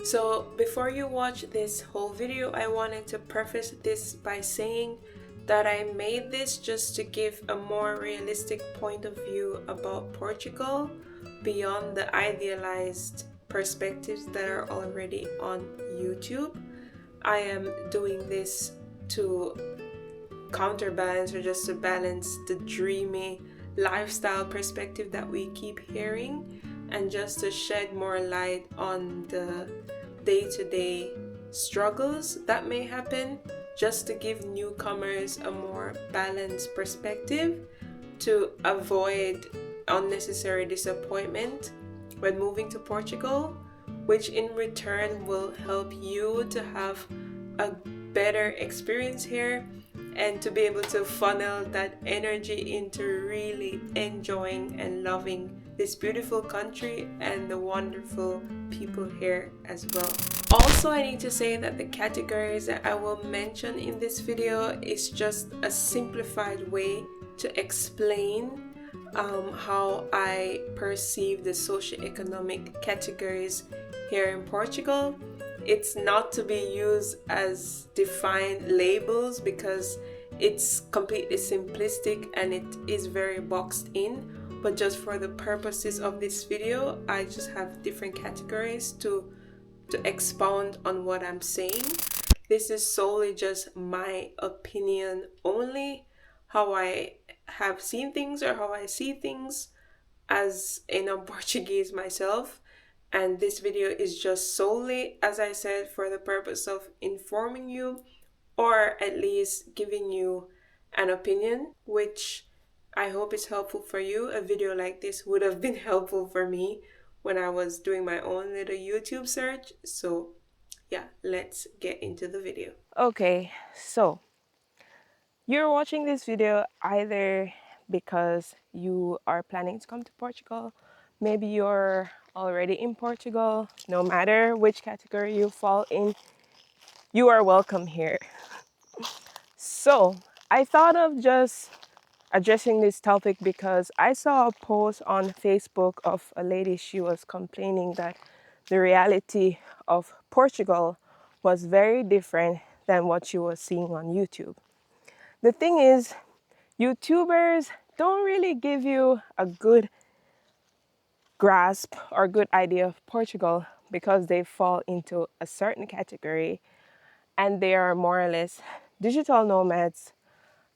So before you watch this whole video, I wanted to preface this by saying that I made this just to give a more realistic point of view about Portugal beyond the idealized perspectives that are already on YouTube. I am doing this to counterbalance or just to balance the dreamy lifestyle perspective that we keep hearing, and just to shed more light on the day-to-day struggles that may happen, just to give newcomers a more balanced perspective to avoid unnecessary disappointment when moving to Portugal, which in return will help you to have a better experience here and to be able to funnel that energy into really enjoying and loving this beautiful country and the wonderful people here as well. Also, I need to say that the categories that I will mention in this video is just a simplified way to explain how I perceive the socioeconomic categories here in Portugal. It's not to be used as defined labels because it's completely simplistic and it is very boxed in, but just for the purposes of this video, I just have different categories to expound on what I'm saying. This is solely just my opinion only, how I have seen things or how I see things as a non-Portuguese myself. And this video is just solely, as I said, for the purpose of informing you or at least giving you an opinion, which I hope is helpful for you. A video like this would have been helpful for me when I was doing my own little YouTube search. So yeah, let's get into the video. Okay, so you're watching this video either because you are planning to come to Portugal, maybe you're already in Portugal. No matter which category you fall in, you are welcome here. So I thought of just addressing this topic because I saw a post on Facebook of a lady. She was complaining that the reality of Portugal was very different than what she was seeing on YouTube. The thing is, YouTubers don't really give you a good grasp or good idea of Portugal because they fall into a certain category and they are more or less digital nomads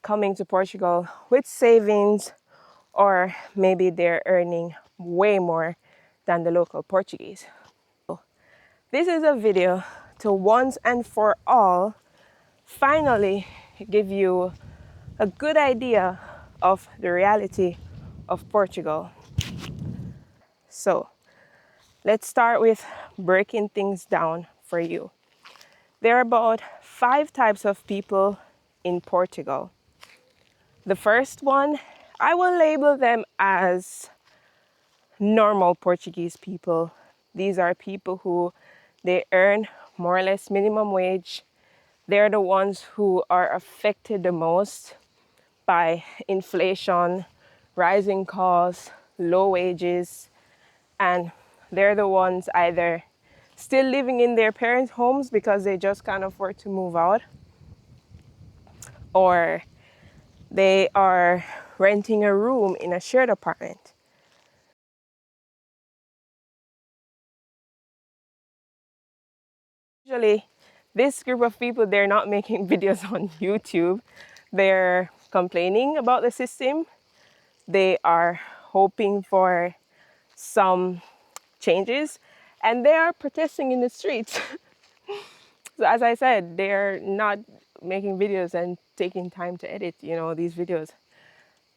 coming to Portugal with savings, or maybe they're earning way more than the local Portuguese. This is a video to once and for all finally give you a good idea of the reality of Portugal. So let's start with breaking things down for you. There are about 5 types of people in Portugal. The first one, I will label them as normal Portuguese people. These are people who they earn more or less minimum wage. They're the ones who are affected the most by inflation, rising costs, low wages, and they're the ones either still living in their parents' homes because they just can't afford to move out, or they are renting a room in a shared apartment. Usually, this group of people, they're not making videos on YouTube. They're complaining about the system. They are hoping for some changes, and they are protesting in the streets. So as I said, they're not making videos and taking time to edit, these videos.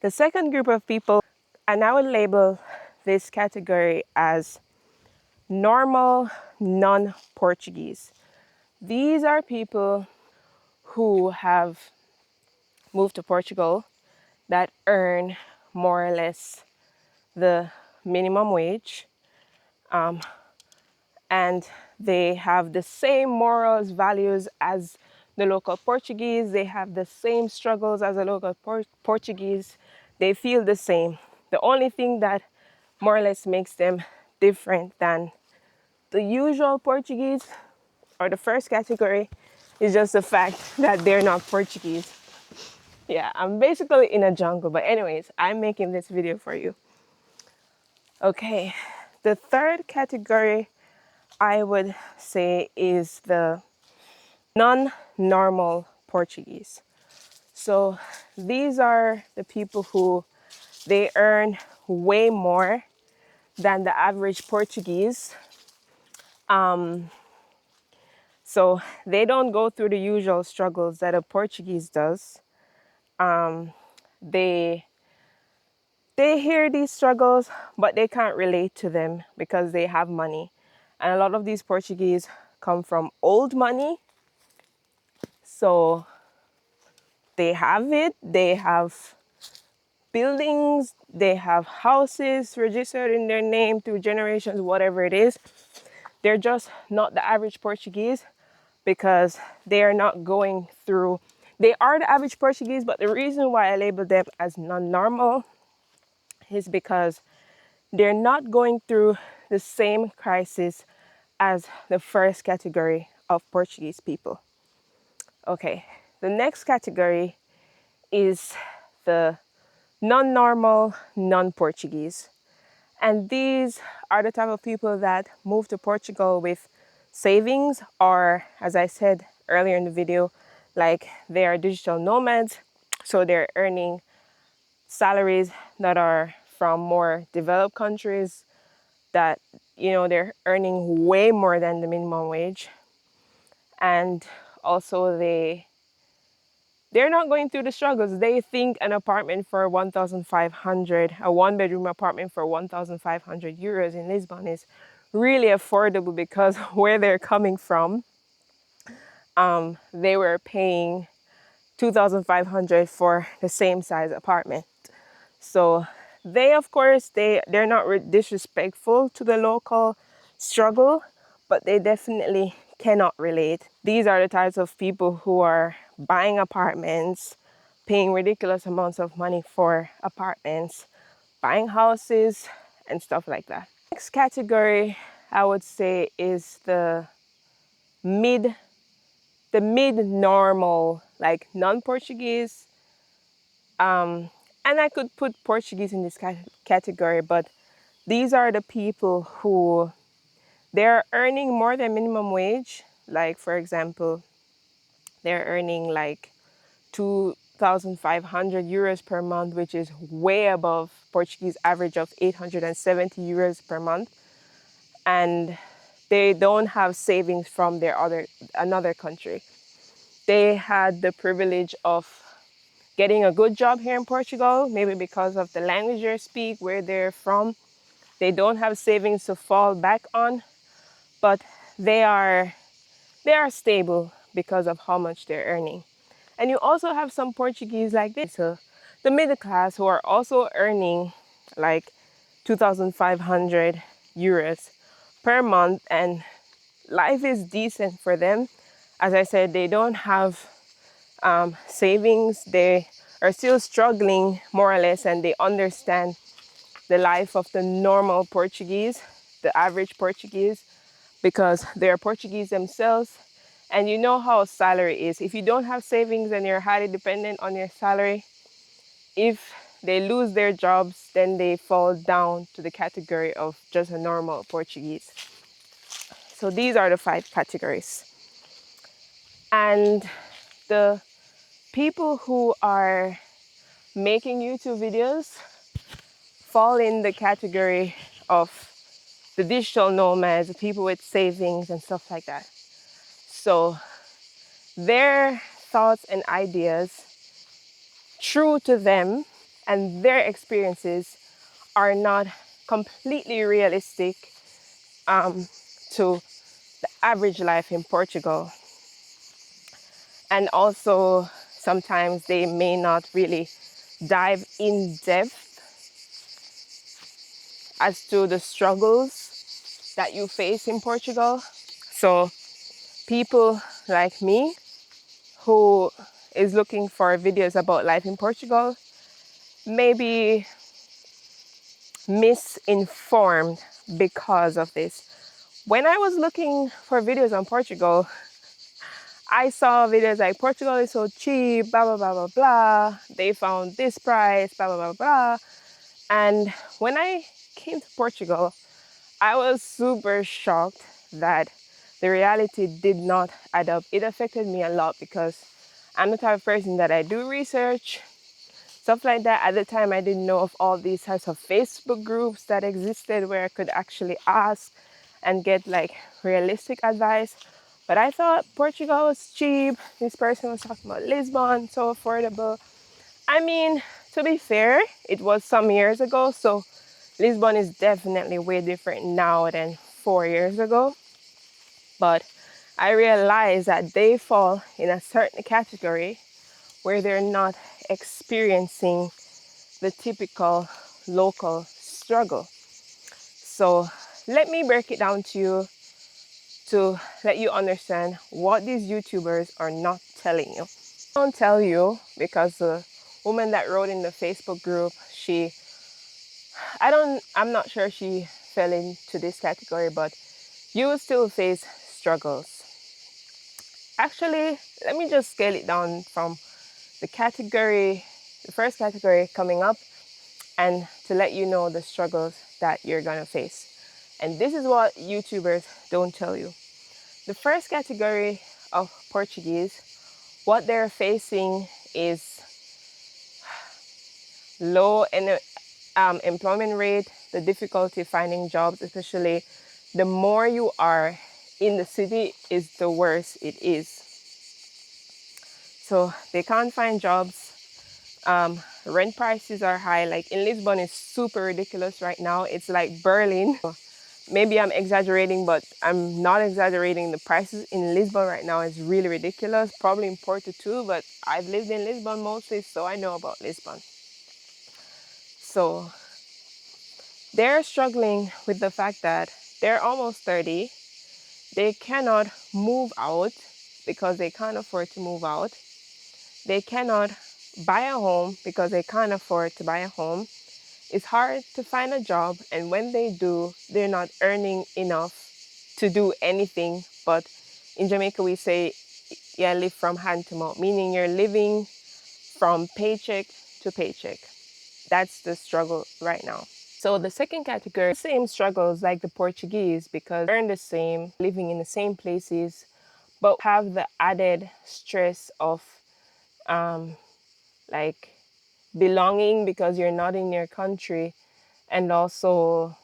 The second group of people, and I would label this category as normal non-Portuguese. These are people who have moved to Portugal that earn more or less the minimum wage, and they have the same morals, values as the local Portuguese. They have the same struggles as the local Portuguese. They feel the same. The only thing that more or less makes them different than The usual Portuguese, or the first category, is just the fact that they're not Portuguese. Yeah, I'm basically in a jungle, but anyways, I'm making this video for you. Okay, the third category I would say is the non-normal Portuguese. So these are the people who they earn way more than the average Portuguese. So they don't go through the usual struggles that a Portuguese does. They hear these struggles, but they can't relate to them because they have money. And a lot of these Portuguese come from old money. So they have it, they have buildings, they have houses registered in their name through generations, whatever it is. They're just not the average Portuguese because they are not going through, they are the average Portuguese, but the reason why I label them as non-normal is because they're not going through the same crisis as the first category of Portuguese people. Okay, the next category is the non-normal, non-Portuguese. And these are the type of people that move to Portugal with savings, or as I said earlier in the video, like they are digital nomads. So they're earning salaries that are from more developed countries that, you know, they're earning way more than the minimum wage. And also they're not going through the struggles. They think an apartment for 1,500, a one-bedroom apartment for 1,500 euros in Lisbon is really affordable because where they're coming from, they were paying 2,500 for the same size apartment. So they, of course, they're not disrespectful to the local struggle, but they definitely cannot relate. These are the types of people who are buying apartments, paying ridiculous amounts of money for apartments, buying houses, and stuff like that. Next category, I would say, is the mid-normal, like non-Portuguese. And I could put Portuguese in this category, but these are the people who they're earning more than minimum wage. Like, for example, they're earning like 2,500 euros per month, which is way above Portuguese average of 870 euros per month. And they don't have savings from another country. They had the privilege of getting a good job here in Portugal, maybe because of the language they speak, where they're from. They don't have savings to fall back on, but they are stable because of how much they're earning. And you also have some Portuguese like this, so the middle class, who are also earning like 2,500 euros per month, and life is decent for them. As I said, they don't have savings. They are still struggling more or less, and they understand the life of the normal Portuguese, the average Portuguese, because they're Portuguese themselves. And you know how salary is. If you don't have savings and you're highly dependent on your salary, if they lose their jobs, then they fall down to the category of just a normal Portuguese. So these are the 5 categories. And the people who are making YouTube videos fall in the category of the digital nomads, the people with savings and stuff like that. So their thoughts and ideas, true to them, and their experiences are not completely realistic to the average life in Portugal. And also, sometimes they may not really dive in depth as to the struggles that you face in Portugal. So people like me who is looking for videos about life in Portugal may be misinformed because of this. when I was looking for videos on Portugal, I saw videos like Portugal is so cheap, blah, blah, blah, blah, blah. They found this price, blah, blah, blah, blah. And when I came to Portugal, I was super shocked that the reality did not add up. It affected me a lot because I'm the type of person that I do research, stuff like that. At the time, I didn't know of all these types of Facebook groups that existed where I could actually ask and get like realistic advice. But I thought Portugal was cheap. This person was talking about Lisbon, so affordable. I mean, to be fair, it was some years ago, so Lisbon is definitely way different now than 4 years ago. But I realized that they fall in a certain category where they're not experiencing the typical local struggle. So let me break it down to you to let you understand what these YouTubers are not telling you. I don't tell you because the woman that wrote in the Facebook group, I'm not sure she fell into this category, but you will still face struggles. Actually, let me just scale it down from the first category coming up, and to let you know the struggles that you're gonna face. And this is what YouTubers don't tell you. The first category of Portuguese, what they're facing is low employment rate, the difficulty finding jobs, especially the more you are in the city is the worse it is. So they can't find jobs. Rent prices are high. Like in Lisbon, it's super ridiculous right now. It's like Berlin. Maybe I'm exaggerating, but I'm not exaggerating. The prices in Lisbon right now is really ridiculous. Probably in Porto too, but I've lived in Lisbon mostly, so I know about Lisbon. So they're struggling with the fact that they're almost 30. They cannot move out because they can't afford to move out. They cannot buy a home because they can't afford to buy a home. It's hard to find a job, and when they do, they're not earning enough to do anything. But in Jamaica, we say, yeah, live from hand to mouth, meaning you're living from paycheck to paycheck. That's the struggle right now. So the second category, same struggles like the Portuguese because they earn the same, living in the same places, but have the added stress of like belonging because you're not in your country, and also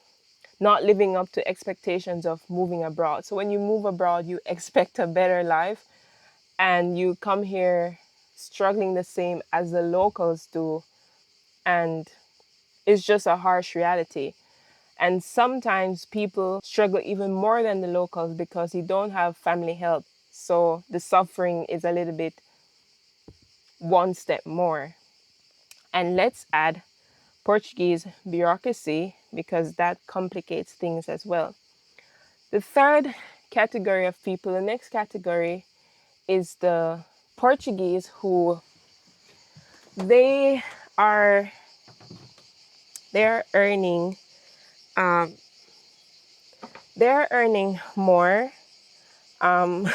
not living up to expectations of moving abroad. So when you move abroad, you expect a better life, and you come here struggling the same as the locals do, and it's just a harsh reality. And sometimes people struggle even more than the locals because you don't have family help. So the suffering is a little bit one step more. And let's add Portuguese bureaucracy because that complicates things as well. The third category of people, the next category is the Portuguese who they are they're earning um, they're earning more, um,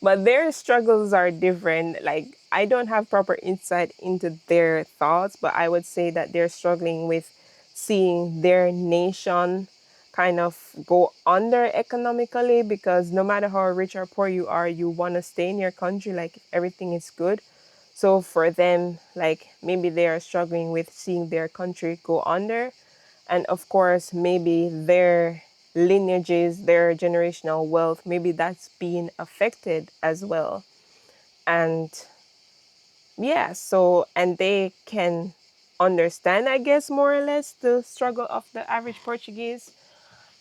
but their struggles are different. Like I don't have proper insight into their thoughts, but I would say that they're struggling with seeing their nation kind of go under economically, because no matter how rich or poor you are, you want to stay in your country like everything is good. So for them, like maybe they are struggling with seeing their country go under. And of course, maybe their lineages, their generational wealth, maybe that's being affected as well. And yeah, so, and they can understand, I guess, more or less the struggle of the average Portuguese.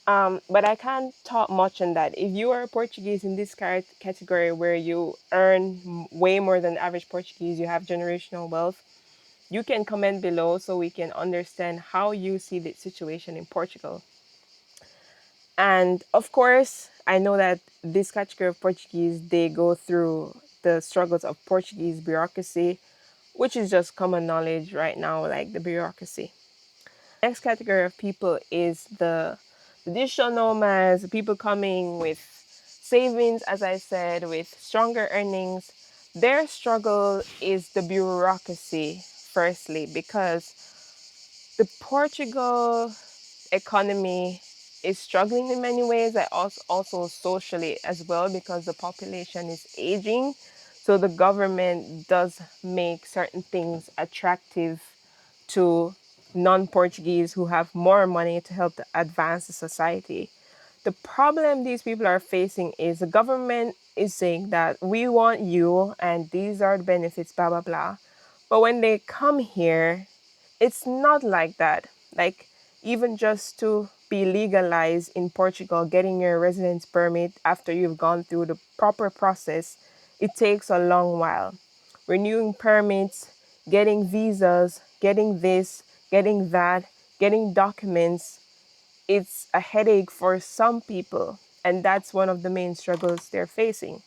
But I can't talk much on that. If you are a Portuguese in this category where you earn way more than average Portuguese, you have generational wealth, you can comment below so we can understand how you see the situation in Portugal. And of course, I know that this category of Portuguese, they go through the struggles of Portuguese bureaucracy, which is just common knowledge right now, like the bureaucracy. Next category of people is the The digital nomads, people coming with savings, as I said, with stronger earnings, their struggle is the bureaucracy, firstly, because the Portugal economy is struggling in many ways, also socially as well, because the population is aging. So the government does make certain things attractive to non-Portuguese who have more money to help to advance the society. The problem these people are facing is the government is saying that we want you and these are the benefits, blah, blah, blah. But when they come here, it's not like that. Like, even just to be legalized in Portugal, getting your residence permit after you've gone through the proper process, it takes a long while. Renewing permits, getting visas, getting this, getting that, getting documents, it's a headache for some people. And that's one of the main struggles they're facing.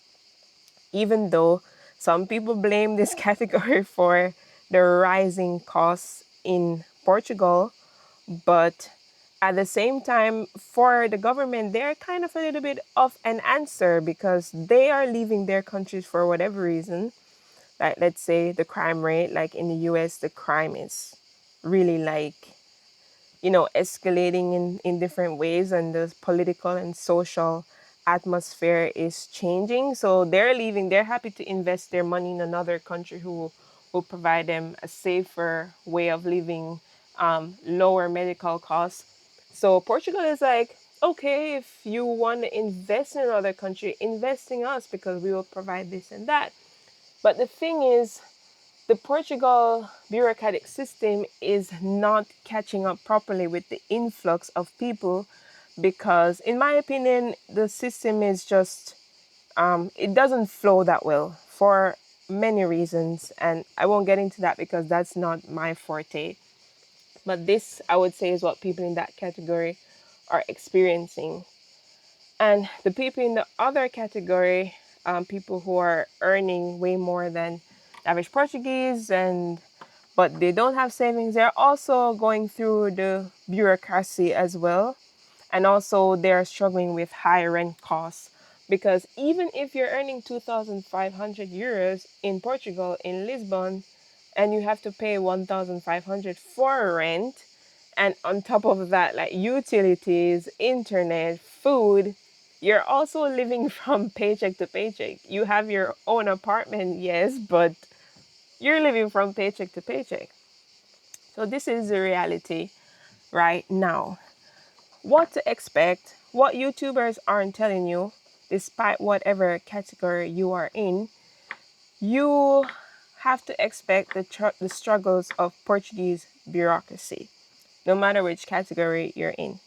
Even though some people blame this category for the rising costs in Portugal, but at the same time, for the government, they're kind of a little bit of an answer because they are leaving their countries for whatever reason. Like, let's say the crime rate, like in the US, the crime is really like, escalating in different ways, and the political and social atmosphere is changing. So they're leaving, they're happy to invest their money in another country who will provide them a safer way of living, lower medical costs. So Portugal is like, okay, if you want to invest in another country, invest in us because we will provide this and that. But the thing is, the Portugal bureaucratic system is not catching up properly with the influx of people because, in my opinion, the system is just, it doesn't flow that well for many reasons. And I won't get into that because that's not my forte. But this, I would say, is what people in that category are experiencing. And the people in the other category, people who are earning way more than average Portuguese, and but they don't have savings, they're also going through the bureaucracy as well. And also they're struggling with high rent costs because even if you're earning 2,500 euros in Portugal, in Lisbon, and you have to pay 1,500 for rent, and on top of that, like utilities, internet, food, you're also living from paycheck to paycheck. You have your own apartment, yes, but you're living from paycheck to paycheck. So this is the reality right now. What to expect, what YouTubers aren't telling you, despite whatever category you are in, you have to expect the struggles of Portuguese bureaucracy, no matter which category you're in.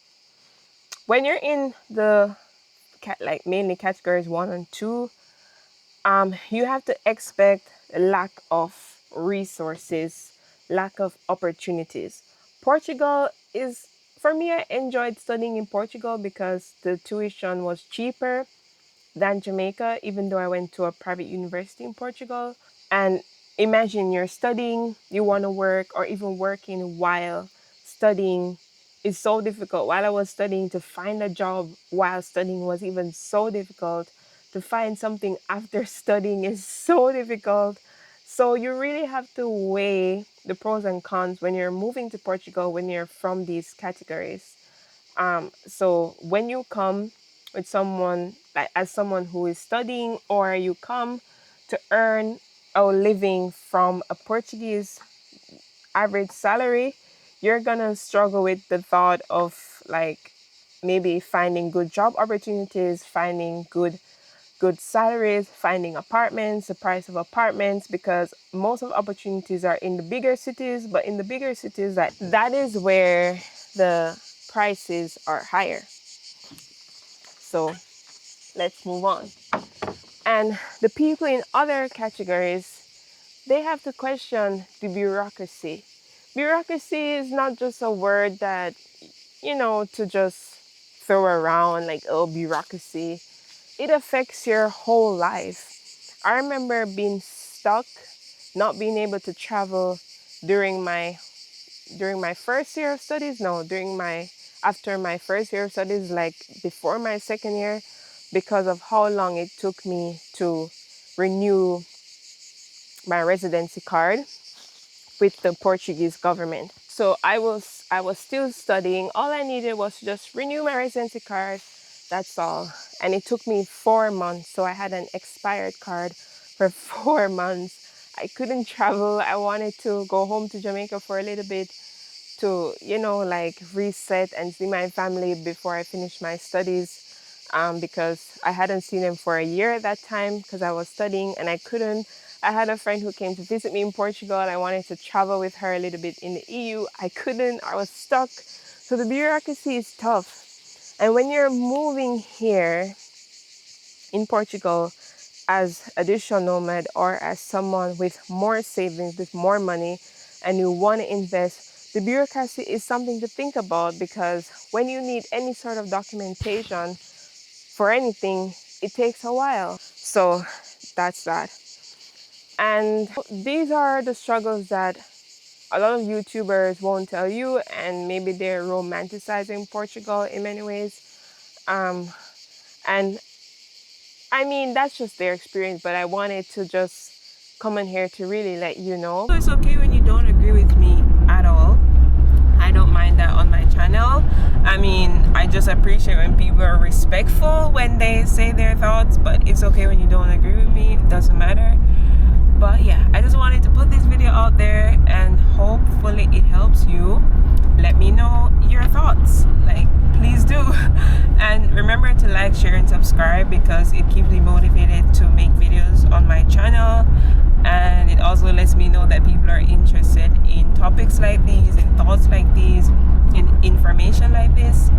When you're in the like mainly categories 1 and 2, you have to expect a lack of resources, lack of opportunities. Portugal is, for me, I enjoyed studying in Portugal because the tuition was cheaper than Jamaica, even though I went to a private university in Portugal. And imagine you're studying, you want to work, or even working while studying is so difficult. While I was studying, to find a job while studying was even so difficult. To find something after studying is so difficult. So you really have to weigh the pros and cons when you're moving to Portugal, when you're from these categories. So when you come with someone, like as someone who is studying, or you come to earn a living from a Portuguese average salary, you're gonna struggle with the thought of like maybe finding good job opportunities, finding good salaries, finding apartments, the price of apartments, because most of the opportunities are in the bigger cities, but in the bigger cities, that is where the prices are higher. So let's move on. And the people in other categories, they have to question the bureaucracy. Bureaucracy is not just a word that, to just throw around like, oh, bureaucracy. It affects your whole life. I remember being stuck, not being able to travel during my first year of studies. No, during my after my first year of studies, like before my second year, because of how long it took me to renew my residency card with the Portuguese government. So I was still studying. All I needed was to just renew my residency card. That's all. And it took me 4 months. So I had an expired card for 4 months. I couldn't travel. I wanted to go home to Jamaica for a little bit to, like reset and see my family before I finished my studies. Because I hadn't seen them for a year at that time because I was studying and I couldn't. I had a friend who came to visit me in Portugal and I wanted to travel with her a little bit in the EU. I couldn't. I was stuck. So the bureaucracy is tough. And when you're moving here in Portugal as a digital nomad or as someone with more savings, with more money, and you want to invest, the bureaucracy is something to think about, because when you need any sort of documentation for anything, it takes a while. So that's that. And these are the struggles that a lot of YouTubers won't tell you, and maybe they're romanticizing Portugal in many ways. And I mean, that's just their experience, but I wanted to just come in here to really let you know. So it's okay when you don't agree with me at all. I don't mind that on my channel. I mean, I just appreciate when people are respectful when they say their thoughts, but it's okay when you don't agree with me. It doesn't matter. But yeah, I just wanted to put this video out there and hopefully it helps you. Let me know your thoughts, like please do. And remember to like, share and subscribe, because it keeps me motivated to make videos on my channel, and it also lets me know that people are interested in topics like these, in thoughts like these, in information like this.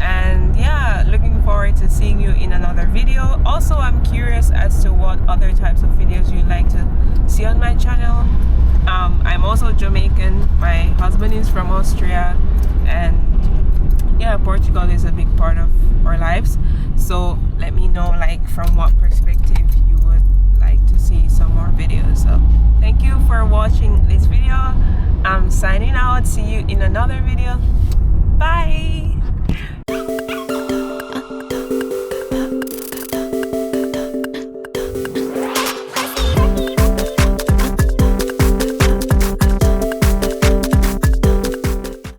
And yeah, looking forward to seeing you in another video. Also, I'm curious as to what other types of videos you'd like to see on my channel. I'm also Jamaican. My husband is from Austria, and yeah, Portugal is a big part of our lives. So let me know, like, from what perspective you would like to see some more videos. So thank you for watching this video. I'm signing out. See you in another video. Bye.